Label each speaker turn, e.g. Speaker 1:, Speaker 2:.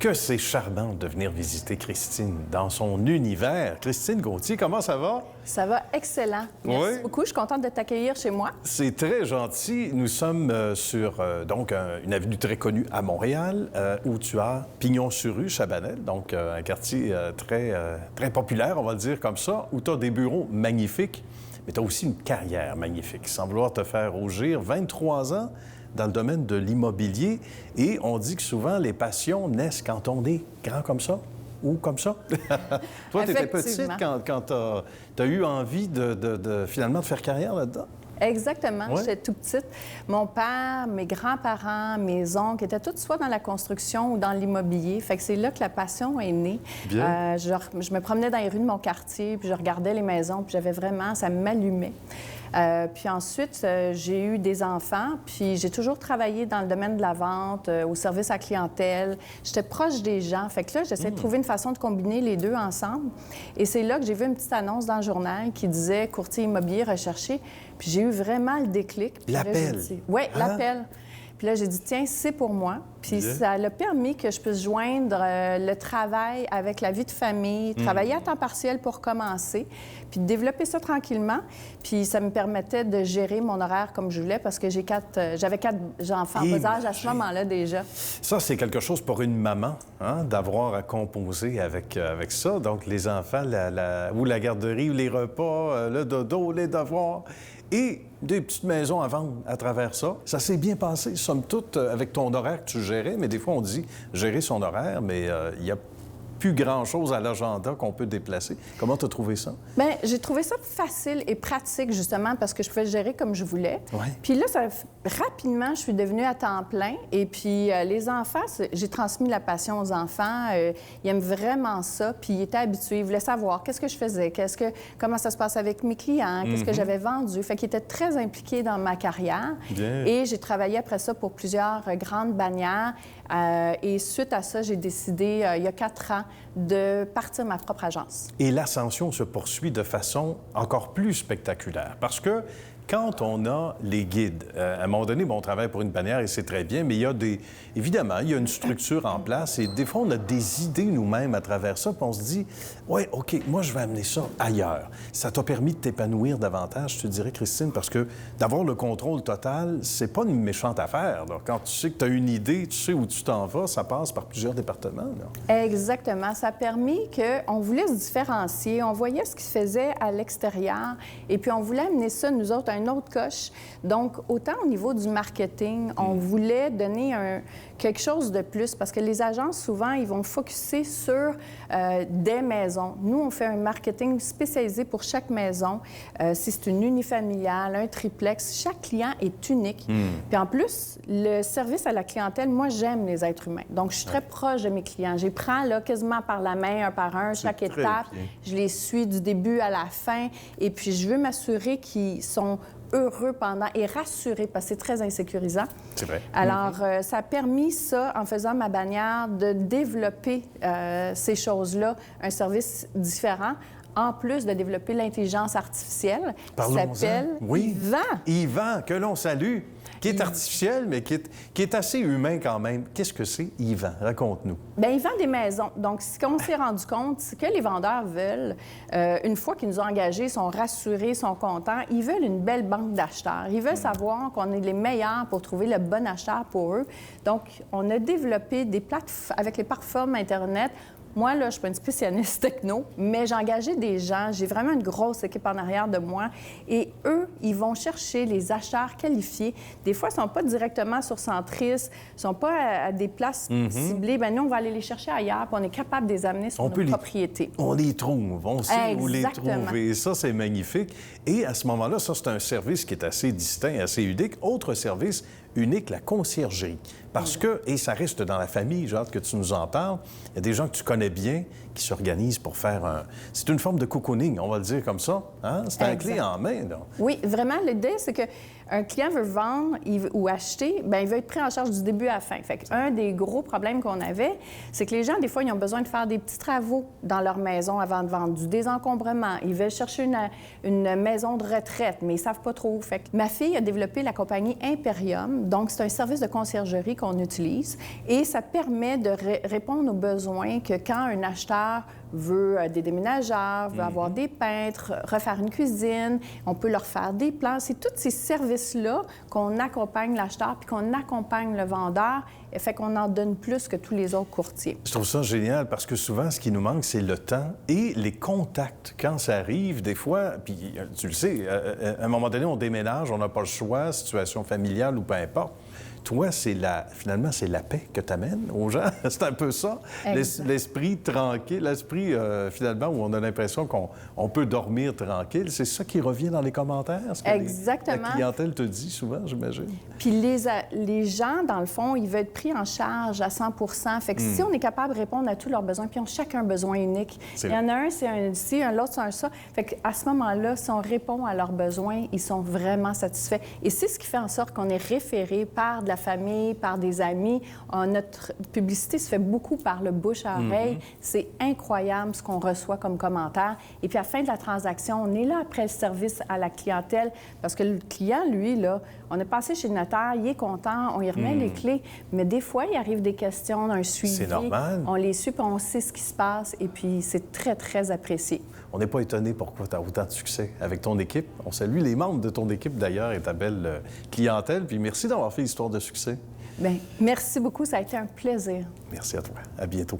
Speaker 1: Que c'est charmant de venir visiter Christine dans son univers. Christine Gauthier, comment ça va?
Speaker 2: Ça va excellent. Merci beaucoup. Je suis contente de t'accueillir chez moi.
Speaker 1: C'est très gentil. Nous sommes sur une avenue très connue à Montréal où tu as Pignon-sur-Rue, Chabanel, donc un quartier très populaire, on va le dire comme ça, où tu as des bureaux magnifiques, mais tu as aussi une carrière magnifique. Sans vouloir te faire rougir, 23 ans dans le domaine de l'immobilier. Et on dit que souvent, les passions naissent quand on est grand comme ça ou comme ça. Toi, tu étais petite quand tu as eu envie finalement de faire carrière là-dedans?
Speaker 2: Exactement.
Speaker 1: Ouais.
Speaker 2: J'étais tout petite. Mon père, mes grands-parents, mes oncles étaient tous soit dans la construction ou dans l'immobilier. Fait que c'est là que la passion est née.
Speaker 1: Bien.
Speaker 2: Je me promenais dans les rues de mon quartier, puis je regardais les maisons, puis j'avais vraiment... Ça m'allumait. Puis ensuite, j'ai eu des enfants, puis j'ai toujours travaillé dans le domaine de la vente, au service à la clientèle. J'étais proche des gens. Fait que là, j'essayais de trouver une façon de combiner les deux ensemble. Et c'est là que j'ai vu une petite annonce dans le journal qui disait « Courtier immobilier recherché ». Puis j'ai eu vraiment le déclic.
Speaker 1: L'appel?
Speaker 2: Oui, l'appel. Puis là, j'ai dit, tiens, c'est pour moi. Puis ça a permis que je puisse joindre le travail avec la vie de famille, travailler à temps partiel pour commencer, puis de développer ça tranquillement. Puis ça me permettait de gérer mon horaire comme je voulais parce que j'avais quatre enfants en bas âge à ce moment-là déjà.
Speaker 1: Ça, c'est quelque chose pour une maman, hein, d'avoir à composer avec ça. Donc, les enfants, ou la garderie, ou les repas, le dodo, les devoirs. Et des petites maisons à vendre à travers ça. Ça s'est bien passé, somme toute, avec ton horaire que tu gérais. Mais des fois, on dit gérer son horaire, mais il n'y a plus grand-chose à l'agenda qu'on peut déplacer. Comment tu as trouvé ça? Bien,
Speaker 2: j'ai trouvé ça facile et pratique, justement, parce que je pouvais le gérer comme je voulais.
Speaker 1: Ouais.
Speaker 2: Puis là, rapidement, je suis devenue à temps plein. Et puis, les enfants, j'ai transmis la passion aux enfants. Ils aiment vraiment ça. Puis, ils étaient habitués. Ils voulaient savoir qu'est-ce que je faisais, comment ça se passe avec mes clients, qu'est-ce que j'avais vendu. Fait qu'ils étaient très impliqués dans ma carrière.
Speaker 1: Bien.
Speaker 2: Et j'ai travaillé après ça pour plusieurs grandes bannières. Et suite à ça, j'ai décidé, il y a 4 ans, de partir ma propre agence.
Speaker 1: Et l'ascension se poursuit de façon encore plus spectaculaire parce que quand on a les guides, à un moment donné, on travaille pour une bannière et c'est très bien, mais évidemment, il y a une structure en place et des fois, on a des idées nous-mêmes à travers ça, puis on se dit, ouais, OK, moi, je vais amener ça ailleurs. Ça t'a permis de t'épanouir davantage, je te dirais, Christine, parce que d'avoir le contrôle total, c'est pas une méchante affaire, là. Quand tu sais que tu as une idée, tu sais où tu t'en vas, ça passe par plusieurs départements, là.
Speaker 2: Exactement. Ça a permis qu'on voulait se différencier, on voyait ce qui se faisait à l'extérieur et puis on voulait amener ça, nous autres, à une autre coche. Donc, autant au niveau du marketing, on voulait donner quelque chose de plus parce que les agences, souvent, ils vont focusser sur des maisons. Nous, on fait un marketing spécialisé pour chaque maison. Si c'est une unifamiliale, un triplex, chaque client est unique. Puis en plus, le service à la clientèle, moi, j'aime les êtres humains. Donc, je suis très proche de mes clients. Je les prends là, quasiment par la main, un par un, chaque étape.
Speaker 1: Bien.
Speaker 2: Je les suis du début à la fin. Et puis, je veux m'assurer qu'ils sont heureux pendant et rassurés parce que c'est très insécurisant.
Speaker 1: C'est vrai.
Speaker 2: Alors, ça a permis ça, en faisant ma bannière, de développer ces choses-là, un service différent, en plus de développer l'intelligence artificielle qui s'appelle Yvan.
Speaker 1: Yvan, que l'on salue, qui est artificiel, mais qui est assez humain quand même. Qu'est-ce que c'est, Yvan? Raconte-nous.
Speaker 2: Bien, il vend des maisons. Donc, ce qu'on s'est rendu compte, c'est que les vendeurs veulent, une fois qu'ils nous ont engagés, sont rassurés, sont contents, ils veulent une belle banque d'acheteurs. Ils veulent savoir qu'on est les meilleurs pour trouver le bon acheteur pour eux. Donc, on a développé des plateformes avec les plateformes Internet. Moi, là, je suis pas une spécialiste techno, mais j'ai engagé des gens. J'ai vraiment une grosse équipe en arrière de moi. Et eux, ils vont chercher les acheteurs qualifiés. Des fois, ils ne sont pas directement sur Centris, ils ne sont pas à des places ciblées. Bien, nous, on va aller les chercher ailleurs, puis on est capable de les amener sur nos propriétés.
Speaker 1: On les trouve, on sait où les trouver. Et ça, c'est magnifique. Et à ce moment-là, ça, c'est un service qui est assez distinct, assez unique. Autre service unique, la conciergerie. Parce que, et ça reste dans la famille, j'ai hâte que tu nous en parles, il y a des gens que tu connais bien, qui s'organisent pour faire un... C'est une forme de cocooning, on va le dire comme ça. Hein? C'est un clé en main, là.
Speaker 2: Oui, vraiment, l'idée, c'est qu'un client veut vendre ou acheter, bien, il veut être pris en charge du début à la fin. Fait qu'un des gros problèmes qu'on avait, c'est que les gens, des fois, ils ont besoin de faire des petits travaux dans leur maison avant de vendre, du désencombrement. Ils veulent chercher une maison de retraite, mais ils ne savent pas trop. Fait que ma fille a développé la compagnie Imperium. Donc, c'est un service de conciergerie qu'on utilise et ça permet de répondre aux besoins que quand un acheteur veut des déménageurs, veut avoir des peintres, refaire une cuisine, on peut leur faire des plans. C'est tous ces services-là qu'on accompagne l'acheteur puis qu'on accompagne le vendeur. Et fait qu'on en donne plus que tous les autres courtiers.
Speaker 1: Je trouve ça génial parce que souvent, ce qui nous manque, c'est le temps et les contacts. Quand ça arrive, des fois, puis tu le sais, à un moment donné, on déménage, on n'a pas le choix, situation familiale ou peu importe. Toi, finalement, c'est la paix que tu amènes aux gens. C'est un peu ça. L'esprit tranquille, l'esprit, finalement, où on a l'impression qu'on peut dormir tranquille. C'est ça qui revient dans les commentaires?
Speaker 2: Exactement.
Speaker 1: La clientèle te dit souvent, j'imagine.
Speaker 2: Puis les gens, dans le fond, ils veulent être pris en charge à 100 %. Fait que si on est capable de répondre à tous leurs besoins, puis ils ont chacun un besoin unique. Il y en a un, c'est un ci, l'autre, c'est un ça. Fait qu'à ce moment-là, si on répond à leurs besoins, ils sont vraiment satisfaits. Et c'est ce qui fait en sorte qu'on est référé par de la famille, par des amis. Notre publicité se fait beaucoup par le bouche à oreille. C'est incroyable ce qu'on reçoit comme commentaire. Et puis, à la fin de la transaction, on est là après le service à la clientèle parce que le client, lui, là, on est passé chez le notaire, il est content, on y remet les clés, mais des fois, il arrive des questions, un suivi.
Speaker 1: C'est normal.
Speaker 2: On les suit, puis on sait ce qui se passe, et puis c'est très, très apprécié.
Speaker 1: On n'est pas étonné pourquoi tu as autant de succès avec ton équipe. On salue les membres de ton équipe, d'ailleurs, et ta belle clientèle. Puis merci d'avoir fait l'histoire de succès.
Speaker 2: Bien, merci beaucoup, ça a été un plaisir.
Speaker 1: Merci à toi. À bientôt.